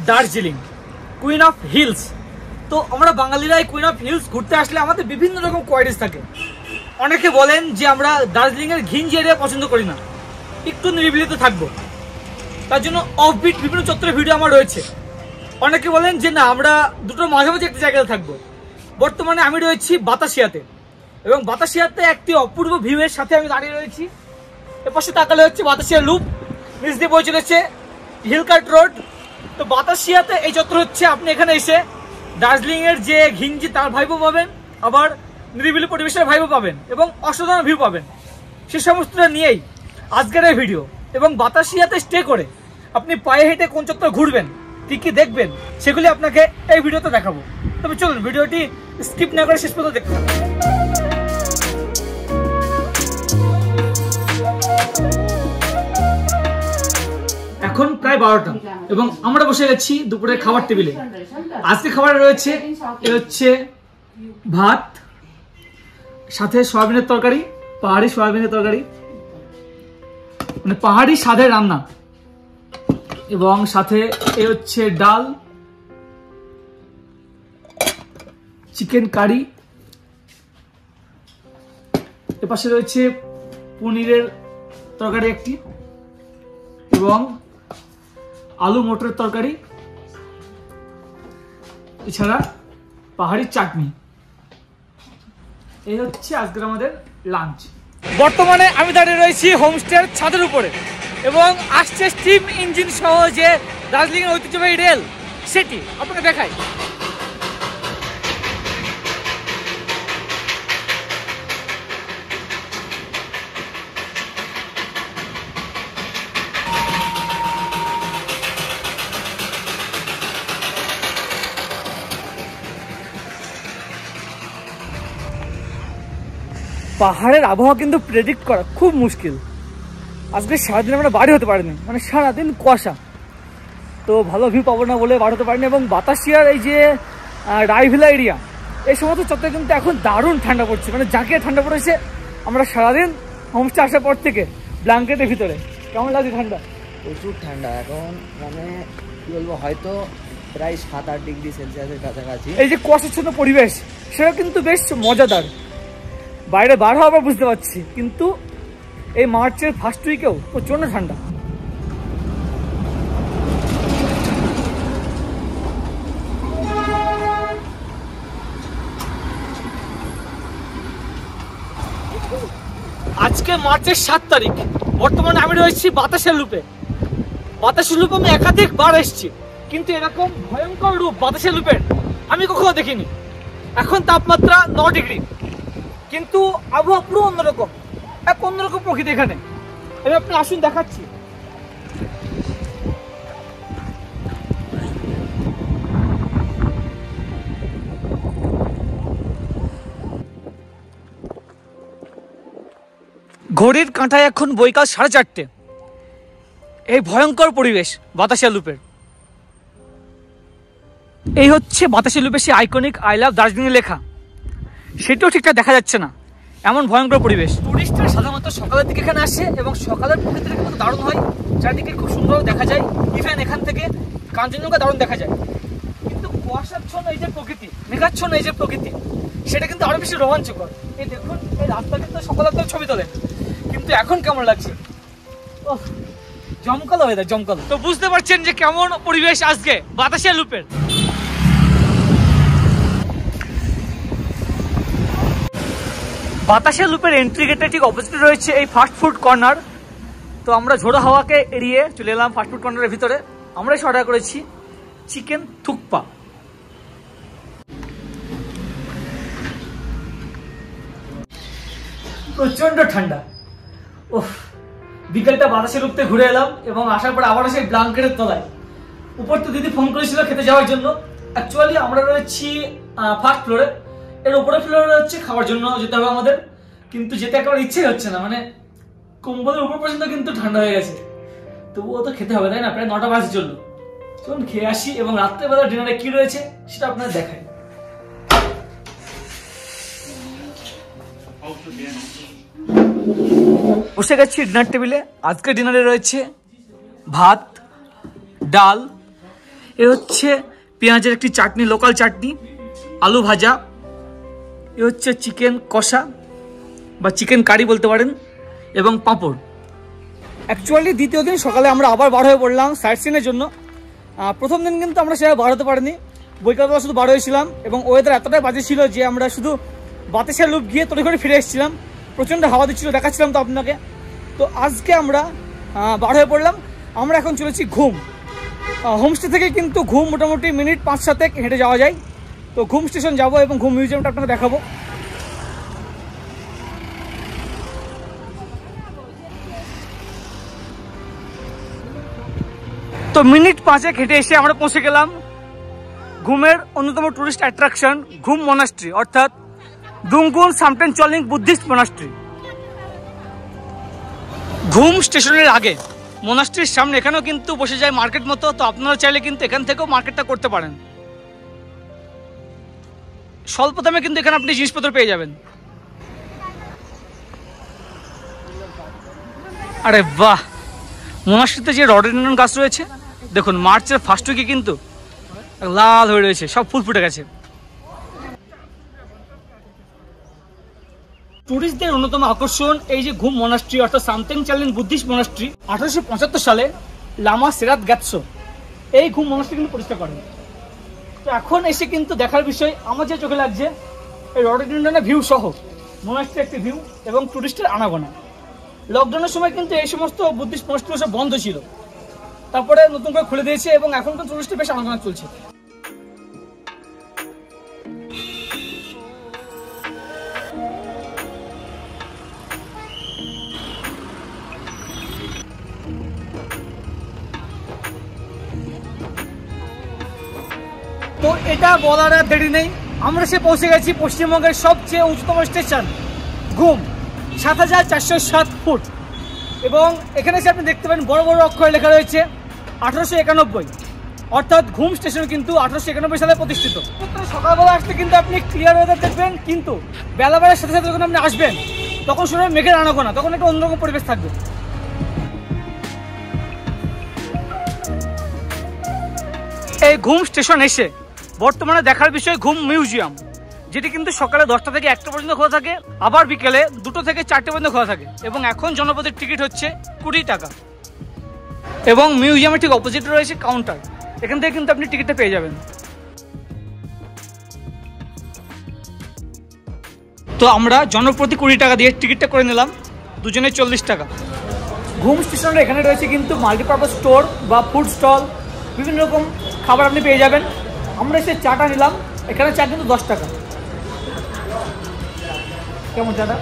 Darjeeling, queen of hills. তো আমরা বাঙালিরা এই কুইন অফ হিলস ঘুরতে আসলে আমাদের বিভিন্ন রকম কোয়ারিজ থাকে। অনেকে বলেন যে আমরা দার্জিলিংয়ের ঘিঞ্জি এরিয়া পছন্দ করি না, একটু নিরিবিলিতে থাকবো, তার জন্য অফবিট বিভিন্ন চত্বরের ভিডিও আমার রয়েছে। অনেকে বলেন যে না, আমরা দুটো মাঝামাঝি একটা জায়গাতে থাকবো। বর্তমানে আমি রয়েছি বাতাসিয়াতে, এবং বাতাসিয়াতে একটি অপূর্ব ভিউয়ের সাথে আমি দাঁড়িয়ে রয়েছি। এপাশে তাকালে হচ্ছে বাতাসিয়া লুপ, নিচ দিয়ে বয়ে চলেছে হিলকাট রোড। তো বাতাসিয়াতে এই চত্বর হচ্ছে, আপনি এখানে এসে দার্জিলিংয়ের যে ঘিঞ্জি তার ভাইবও পাবেন, আবার নিরিবিলি পরিবেশের ভাইবও পাবেন, এবং অসাধারণ ভিউ পাবেন। সে সমস্তটা নিয়েই আজকের এই ভিডিও। এবং বাতাসিয়াতে স্টে করে আপনি পায়ে হেঁটে কোন চত্বর ঘুরবেন, কি কি দেখবেন, সেগুলি আপনাকে এই ভিডিওতে দেখাবো। তবে চলুন ভিডিওটি স্কিপ না করে শেষ পর্যন্ত দেখতে থাকুন। এখন প্রায় 12টা এবং আমরা বসে গেছি দুপুরে খাবার টেবিলে। আজকে খাবারে রয়েছে হচ্ছে ভাত, সাথে সয়াবিনের তরকারি, পাহাড়ি সয়াবিনের তরকারি, মানে পাহাড়ি স্বাদের রান্না, এবং সাথে এ হচ্ছে ডাল, চিকেন কারি, এপাশে রয়েছে পনিরের তরকারি একটি, এবং আলু মটরের তরকারি, এছাড়া পাহাড়ি চাটনি। এই হচ্ছে আজকের আমাদের লাঞ্চ। বর্তমানে আমি দাঁড়িয়ে রয়েছি হোমস্টের ছাদের উপরে, এবং আসছে স্টিম ইঞ্জিন সহ যে দার্জিলিংয়ের ঐতিহ্যবাহী রেল, সেটি আপনাকে দেখাই। পাহাড়ের আবহাওয়া কিন্তু প্রেডিক্ট করা খুব মুশকিল। আজকে সারাদিন আমরা বাড়ি হতে পারিনি, মানে সারাদিন কুয়াশা, তো ভালো ভিউ পাবো না বলে বার হতে পারিনি। এবং বাতাসিয়ার এই যে রায়ভিলা এরিয়া, এই সমস্ত চত্বরে কিন্তু এখন দারুণ ঠান্ডা পড়ছে, মানে জাঁকিয়ে ঠান্ডা পড়েছে। আমরা সারাদিন হোমস্টে আসার পর থেকে ব্ল্যাঙ্কেটের ভিতরে। কেমন লাগছে ঠান্ডা? প্রচুর ঠান্ডা এখন, মানে কি বলবো, হয়তো প্রায় 7-8 ডিগ্রি সেলসিয়াসের কাছাকাছি। এই যে কুয়াশাচ্ছন্ন পরিবেশ, সেটা কিন্তু বেশ মজাদার। বাইরে বার হওয়া বুঝতে পারছি, কিন্তু এই মার্চের ফার্স্ট উইকেও প্রচন্ড ঠান্ডা। আজকে মার্চের 7 তারিখ। বর্তমানে আমি রয়েছি বাতাসের লুপে। বাতাসের লুপে আমি একাধিক বার এসেছি, কিন্তু এরকম ভয়ঙ্কর রূপ বাতাসের লুপের আমি কখনো দেখিনি। এখন তাপমাত্রা 9 ডিগ্রি, কিন্তু আবহাওয়া পুরো অন্যরকম, এক অন্যরকম প্রকৃতি এখানে। আমি আপনি আসুন দেখাচ্ছি। ঘড়ির কাঁটায় এখন বৈকাল 4:30। এই ভয়ঙ্কর পরিবেশ বাতাসিয়া লুপের। এই হচ্ছে বাতাসিয়া লুপের সেই আইকনিক আই লাভ দার্জিলিং লেখা, সেটাও ঠিকঠাক দেখা যাচ্ছে না, এমন ভয়ঙ্কর পরিবেশ। টুরিস্টরা সাধারণত সকালের দিকে এখানে আসে, এবং সকালের প্রকৃতিটা কিন্তু দারুণ হয়, চারিদিকে খুব সুন্দর দেখা যায়। ইভেন এখান থেকে কাঞ্চনজঙ্ঘা দারুণ দেখা যায়। কিন্তু কুয়াশাচ্ছন্ন এই যে প্রকৃতি, মেঘাচ্ছন্ন এই যে প্রকৃতি, সেটা কিন্তু আরো বেশি রোমাঞ্চকর। এই দেখুন, এই রাস্তা কিন্তু সকালে আপনার ছবি তোলে, কিন্তু এখন কেমন লাগছে, জমকালো ওয়েদার, জমকালো। তো বুঝতে পারছেন যে কেমন পরিবেশ আজকে বাতাসিয়া লুপের। বাতাসিয়া লুপের এন্ট্রি গেটের ঠিক অপোজিটে রয়েছে এই ফাস্ট ফুড কর্নার। তো আমরা ঝোড়ো হাওয়াকে এড়িয়ে চলে এলাম ফাস্ট ফুড কর্নারের ভিতরে। আমরা এসে অর্ডার করেছি চিকেন থুকপা। প্রচন্ড ঠান্ডা। ওহ, বিকেলটা বাতাসের লুপতে ঘুরে এলাম, এবং আসার পর আবার সেই ব্ল্যাঙ্কেটের তলায়। উপর তো দিদি ফোন করেছিল খেতে যাওয়ার জন্য। অ্যাকচুয়ালি আমরা রয়েছি ফার্স্ট ফ্লোরে, এর উপরের ফ্লোরে হচ্ছে খাওয়ার জন্য যেতে হবে আমাদের, কিন্তু যেতে একেবারে ইচ্ছে হচ্ছে না, মানে কম্বলের উপর পর্যন্ত কিন্তু ঠান্ডা হয়ে গেছে। তবুও তো খেতে হবে, তাই না? প্রায় 9টা বাজে চললো। চলুন খেয়ে আসি, এবং রাত্রেবেলা ডিনারে কি রয়েছে সেটা আপনাদের দেখাই। বসে গেছি ডিনার টেবিলে। আজকে ডিনারে রয়েছে ভাত, ডাল, এ হচ্ছে পেঁয়াজের একটি চাটনি, লোকাল চাটনি, আলু ভাজা, এ হচ্ছে চিকেন কষা বা চিকেন কারি বলতে পারেন, এবং পাঁপড়। অ্যাকচুয়ালি দ্বিতীয় দিন সকালে আমরা আবার বার হয়ে পড়লাম সাইট সিনের জন্য। প্রথম দিন কিন্তু আমরা সেভাবে বার হতে পারিনি, বৈকালবেলা শুধু বার হয়েছিলাম এবং ওয়েদার এতটাই বাজে ছিল যে আমরা শুধু বাতাসের লুপ গিয়ে তৈরি করে ফিরে এসেছিলাম। প্রচণ্ড হাওয়া দিচ্ছিল, দেখাচ্ছিলাম তো আপনাকে। তো আজকে আমরা বার হয়ে পড়লাম। আমরা এখন চলেছি ঘুম। হোমস্টে থেকে কিন্তু ঘুম মোটামুটি মিনিট 5-7 হেঁটে যাওয়া যায়। তো ঘুম স্টেশন যাব এবং ঘুম মিউজিয়ামটা আপনাকে দেখাবো। তো মিনিট 5 হেঁটে এসে আমরা পৌঁছে গেলাম ঘুমের অন্যতম টুরিস্ট অ্যাট্রাকশন ঘুম মনাস্ট্রি, অর্থাৎ দুংগুন সামটেন চলিং বুদ্ধিস্ট মনাস্ট্রি। ঘুম স্টেশনের আগে মনাস্ট্রির সামনে এখানেও কিন্তু বসে যায় মার্কেট মতো। তো আপনারা চাইলে কিন্তু এখান থেকেও মার্কেটটা করতে পারেন। স্বল্প দামে কিন্তু এখানে আপনি জিনিসপত্র পেয়ে যাবেন। আরে বাহ, মনাস্ট্রিতে যে রডেনড্রন গাছ রয়েছে দেখুন, মার্চের ফার্স্ট উইকে কিন্তু লাল হয়ে রয়েছে, সব ফুল ফুটে গেছে। টুরিস্টদের অন্যতম আকর্ষণ এই যে ঘুম মনাস্ট্রি, অর্থাৎ সামটেং চালিং বুদ্ধিস্ট মনাস্ট্রি। 1875 সালে লামা সেরাত গ্যাতসো এই ঘুম মনাস্ট্রি কিন্তু প্রতিষ্ঠা করেন। তো এখন এসে কিন্তু দেখার বিষয় আমার যে চোখে লাগছে এই রডেনড্রনের ভিউ সহ মনাস্ট্রির একটি ভিউ এবং টুরিস্টের আনাগোনা। লকডাউনের সময় কিন্তু এই সমস্ত বুদ্ধিস্ট মনাস্ট্রি সব বন্ধ ছিল, তারপরে নতুন করে খুলে দিয়েছে এবং এখন কিন্তু টুরিস্টের বেশ আনাগোনা চলছে। তো এটা বলার আর দেরি নেই, আমরা সে পৌঁছে গেছি পশ্চিমবঙ্গের সবচেয়ে উচ্চতম স্টেশন ঘুম, 7407 ফুট। এবং এখানে এসে আপনি দেখতে পারেন বড় বড় অক্ষরে লেখা রয়েছে 1891, অর্থাৎ ঘুম স্টেশন কিন্তু 1891 সালে প্রতিষ্ঠিত। সকালবেলা আসলে কিন্তু আপনি ক্লিয়ার ওয়েদার দেখবেন, কিন্তু বেলাবেলার সাথে সাথে যখন আপনি আসবেন তখন শুনে মেঘের আনাগোনা, তখন একটা অন্যরকম পরিবেশ থাকবে। এই ঘুম স্টেশন এসে বর্তমানে দেখার বিষয় ঘুম মিউজিয়াম, যেটি কিন্তু সকালে 10টা থেকে 1টা পর্যন্ত খোলা থাকে, আবার বিকেলে 2টো থেকে 4টে পর্যন্ত খোলা থাকে। এবং এখন জনপদের টিকিট হচ্ছে 20 টাকা। এবং মিউজিয়ামের ঠিক অপোজিটে রয়েছে কাউন্টার, এখান থেকে কিন্তু আপনি টিকিটটা পেয়ে যাবেন। তো আমরা জনপ্রতি 20 টাকা দিয়ে টিকিটটা করে নিলাম, দুজনে 40 টাকা। ঘুম স্টেশনের এখানে রয়েছে কিন্তু মাল্টিপারপাস স্টোর বা ফুড স্টল, বিভিন্ন রকম খাবার আপনি পেয়ে যাবেন। আমরা এসে চাটা নিলাম, এখানে চা কিন্তু 10 টাকা। কেমন চাটা?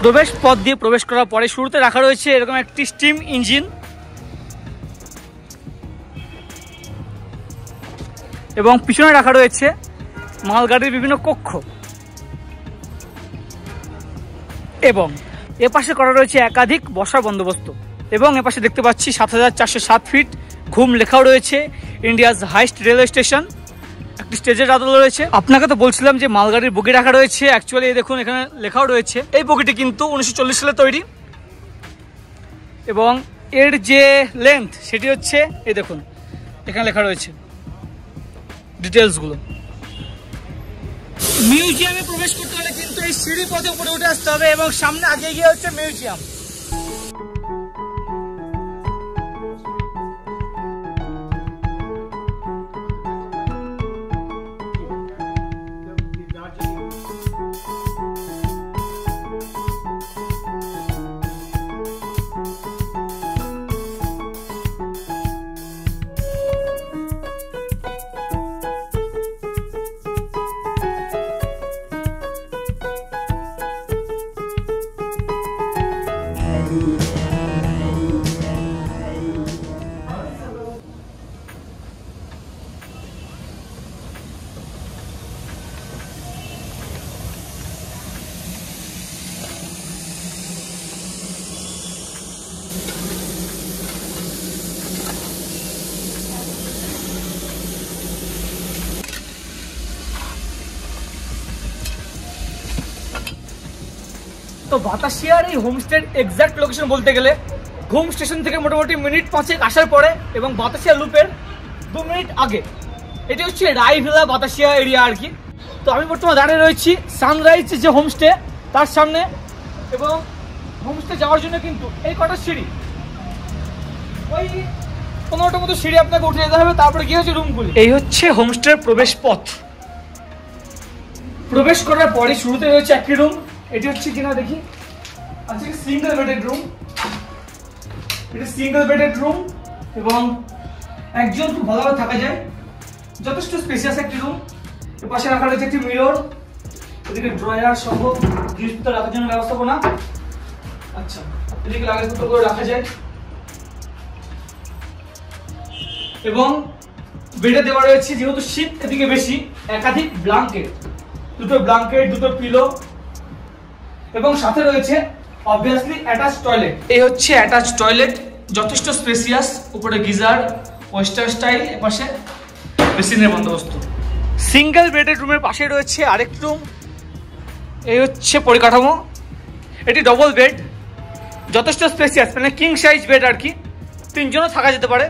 প্রবেশ পথ দিয়ে প্রবেশ করার পরে শুরুতে রাখা রয়েছে এরকম একটি স্টিম ইঞ্জিন, এবং পিছনে রাখা রয়েছে মালগাড়ির বিভিন্ন কক্ষ, এবং এপাশে করা রয়েছে একাধিক বসার বন্দোবস্ত। এবং এপাশে দেখতে পাচ্ছি 7407 ফিট ঘুম লেখাও রয়েছে, ইন্ডিয়াজ হাইস্ট রেলওয়ে স্টেশন। একটি স্টেজের আদল রয়েছে। আপনাকে তো বলছিলাম যে মালগাড়ির বগি রাখা রয়েছে, অ্যাকচুয়ালি দেখুন এখানে লেখাও রয়েছে। এই বগিটি কিন্তু 1940 সালে তৈরি, এবং এর যে লেন্থ সেটি হচ্ছে, এই দেখুন এখানে লেখা রয়েছে ডিটেলসগুলো। মিউজিয়ামে প্রবেশ করতে হলে কিন্তু এই সিঁড়ি পথে উপরে উঠে আসতে হবে, এবং সামনে আগে গিয়ে হচ্ছে মিউজিয়াম। তো বাতাসিয়ার এই হোমস্টের এক্সাক্ট লোকেশন বলতে গেলে ঘুম স্টেশন থেকে মোটামুটি মিনিট 5 আসার পরে এবং বাতাসিয়া লুপের 2 মিনিট আগে। এটি হচ্ছে রায়ভিলা বাতাসিয়া এরিয়া আর কি। তো আমি বর্তমানে দাঁড়িয়ে রয়েছি সানরাইজ যে হোমস্টে তার সামনে, এবং হোমস্টে যাওয়ার জন্য কিন্তু এই কটা সিঁড়ি, ওই 15টার মতো সিঁড়ি আপনাকে উঠে যেতে হবে, তারপরে কি হচ্ছে রুমগুলি। এই হচ্ছে হোমস্টের প্রবেশ পথ। প্রবেশ করার পরে শুরুতে রয়েছে একটি রুম, এটি হচ্ছে কিনা দেখি, আচ্ছা সিঙ্গেল বেডেড রুম, এটা সিঙ্গেল বেডেড রুম এবং একজন খুব ভালোভাবে থাকা যায়, যথেষ্ট স্পেসিয়াস একটি রুম। এর পাশে রাখা রয়েছে একটি মিরর, এদিকে ড্রয়ার সহ জিনিসপত্র রাখার জন্য ব্যবস্থাপনা। আচ্ছা, এদিকে লাগেজপত্র করে রাখা যায় এবং বেডে দেওয়া রয়েছে, যেহেতু শীত এদিকে বেশি, একাধিক ব্ল্যাঙ্কেট, দুটো ব্ল্যাঙ্কেট, দুটো পিলো এবং সাথে রয়েছে অবভিয়াসলি অ্যাটাচ টয়লেট। এই হচ্ছে অ্যাটাচ টয়লেট, যথেষ্ট স্পেসিয়াস, উপরে গিজার, ওয়েস্টার্ন স্টাইল, এপাশে বেসিনের বন্দোবস্ত। সিঙ্গেল বেডেড রুমের পাশে রয়েছে আরেকটি রুম। এই হচ্ছে পরিকাঠামো, এটি ডবল বেড, যথেষ্ট স্পেসিয়াস, মানে কিং সাইজ বেড আর কি, 3 জনও থাকা যেতে পারে।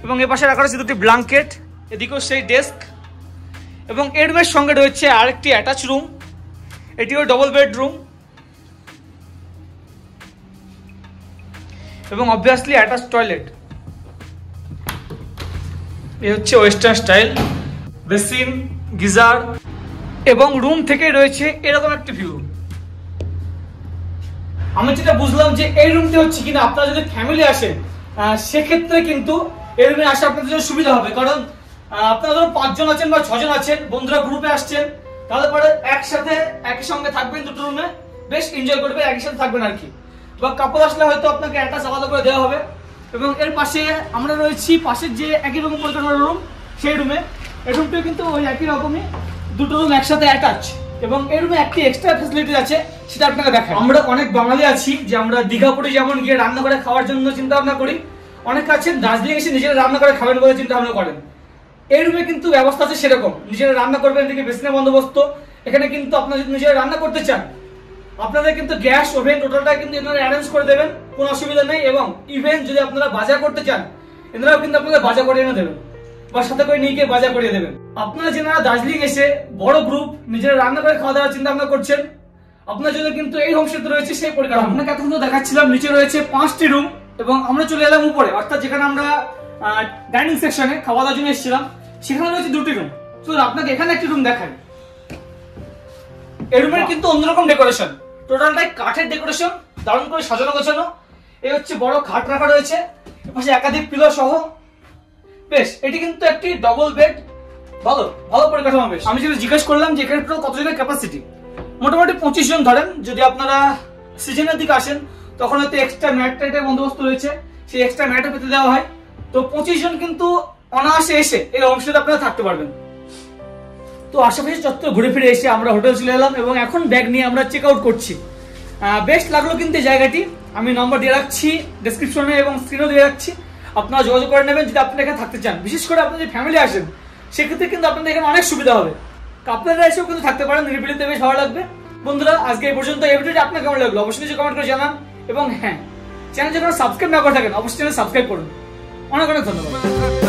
এবং এ পাশে রাখা রয়েছে দুটি ব্ল্যাঙ্কেট, এদিকেও সেই ডেস্ক, এবং এই রুমের সঙ্গে রয়েছে আরেকটি অ্যাটাচ রুম, এটিও ডবল বেডরুম এবং অবভিয়াসলি অ্যাটাচ টয়লেট। এই হচ্ছে ওয়েস্টার্ন স্টাইল, বেসিন, গিজার এবং রুম থেকে রয়েছে এরকম একটি ভিউ। আমি যেটা বুঝলাম যে এই রুমটি হচ্ছে কিনা আপনারা যদি ফ্যামিলি আসেন সেক্ষেত্রে কিন্তু এই রুমে আসা আপনাদের জন্য সুবিধা হবে, কারণ আপনারা ধরুন 5 জন আছেন বা 6 জন আছেন, বন্ধুরা গ্রুপে আসছেন, তাহলে পরে একসাথে একই সঙ্গে থাকবেন, দুটো রুমে বেশ এনজয় করবেন, একই সাথে থাকবেন আর কি। বা কাপড় আসলে হয়তো আপনাকে অ্যাটাচ আলাদা করে দেওয়া হবে। এবং এর পাশে আমরা রয়েছি পাশের যে একই রকম পরিকাঠামোর রুম, সেই রুমে, এই রুমটিও কিন্তু ওই একই রকমই, দুটো রুম একসাথে অ্যাটাচ, এবং এই রুমে একটি এক্সট্রা ফ্যাসিলিটি আছে, সেটা আপনাকে দেখাই। আমরা অনেক বাঙালি আছি যে আমরা দীঘাপুরে যেমন গিয়ে রান্না করে খাওয়ার জন্য চিন্তা ভাবনা করি, অনেক আছেন দার্জিলিং এসে নিজেরা রান্না করে খাবেন বলে চিন্তা ভাবনা করেন। এই রুমে কিন্তু ব্যবস্থা আছে সেরকম, নিজেরা রান্না করবেন, এদিকে বেসিনের বন্দোবস্ত। এখানে কিন্তু আপনারা যদি নিজেরা রান্না করতে চান, আপনাদের কিন্তু গ্যাস ওভেন টোটালটা কিন্তু এনারা অ্যারেঞ্জ করে দেবেন, কোনো অসুবিধা নেই। এবং ইভেন যদি আপনারা বাজার করতে চান, এনারাও কিন্তু আপনাদের বাজার করে এনে দেবেন, বা সাথে করে নিয়ে গিয়ে বাজার করিয়ে দেবেন। আপনারা যারা দার্জিলিং এসে বড় গ্রুপ নিজেরা রান্না করে খাওয়া দাওয়ার চিন্তা ভাবনা করছেন, আপনার জন্য কিন্তু এই হোমস্টেতে রয়েছে সেই পরিকাঠামো। আপনাকে এতক্ষণ দেখাচ্ছিলাম নিচে রয়েছে 5টি রুম, এবং আমরা চলে এলাম উপরে, অর্থাৎ যেখানে আমরা ডাইনিং সেকশনে খাওয়া দাওয়ার জন্য এসেছিলাম, সেখানে রয়েছে 2টি রুম। তো আপনাকে এখানে একটি রুম দেখাই। এই রুমের কিন্তু অন্যরকম ডেকোরেশন, টোটালটাই কাঠের ডেকোরেশন, দারুণ করে সাজানো গোছানো। এই হচ্ছে বড় খাট রাখা রয়েছে, পাশে একাধিক পিলো সহ, বেশ এটি কিন্তু একটি ডবল বেড, ভালো ভালো পরিকাঠামো বেশ। আমি যেটা জিজ্ঞেস করলাম যে এখানে কতজনের ক্যাপাসিটি, মোটামুটি 25 জন ধরেন। যদি আপনারা সিজনের দিকে আসেন তখন হয়তো এক্সট্রা ম্যাট টাইটের বন্দোবস্ত রয়েছে, সেই এক্সট্রা ম্যাটও পেতে দেওয়া হয়। তো 25 জন কিন্তু অনায়াসে এসে এই হোমস্টেতে আপনারা থাকতে পারবেন। তো আশেপাশে চত্বর ঘুরে ফিরে এসে আমরা হোটেল চলে এলাম, এবং এখন ব্যাগ নিয়ে আমরা চেক আউট করছি। বেস্ট লাগলো কিন্তু এই জায়গাটি, আমি নম্বর দিয়ে রাখছি ডেসক্রিপশনে এবং স্ক্রিনেও দিয়ে রাখছি, আপনারা যোগাযোগ করে নেবেন যদি আপনারা এখানে থাকতে চান। বিশেষ করে আপনারা যদি ফ্যামিলি আসেন সেক্ষেত্রে কিন্তু আপনাদের এখানে অনেক সুবিধা হবে, আপনারা এসেও কিন্তু থাকতে পারেন, নিরিবিলিতে বেশ ভালো লাগবে। বন্ধুরা আজকে এই পর্যন্ত, এই ভিডিওটি আপনার কেমন লাগলো অবশ্যই নিচে কমেন্ট করে জানান, এবং হ্যাঁ চ্যানেল যখন সাবস্ক্রাইব না করে থাকেন অবশ্যই চ্যানেল সাবস্ক্রাইব করুন। অনেক অনেক ধন্যবাদ।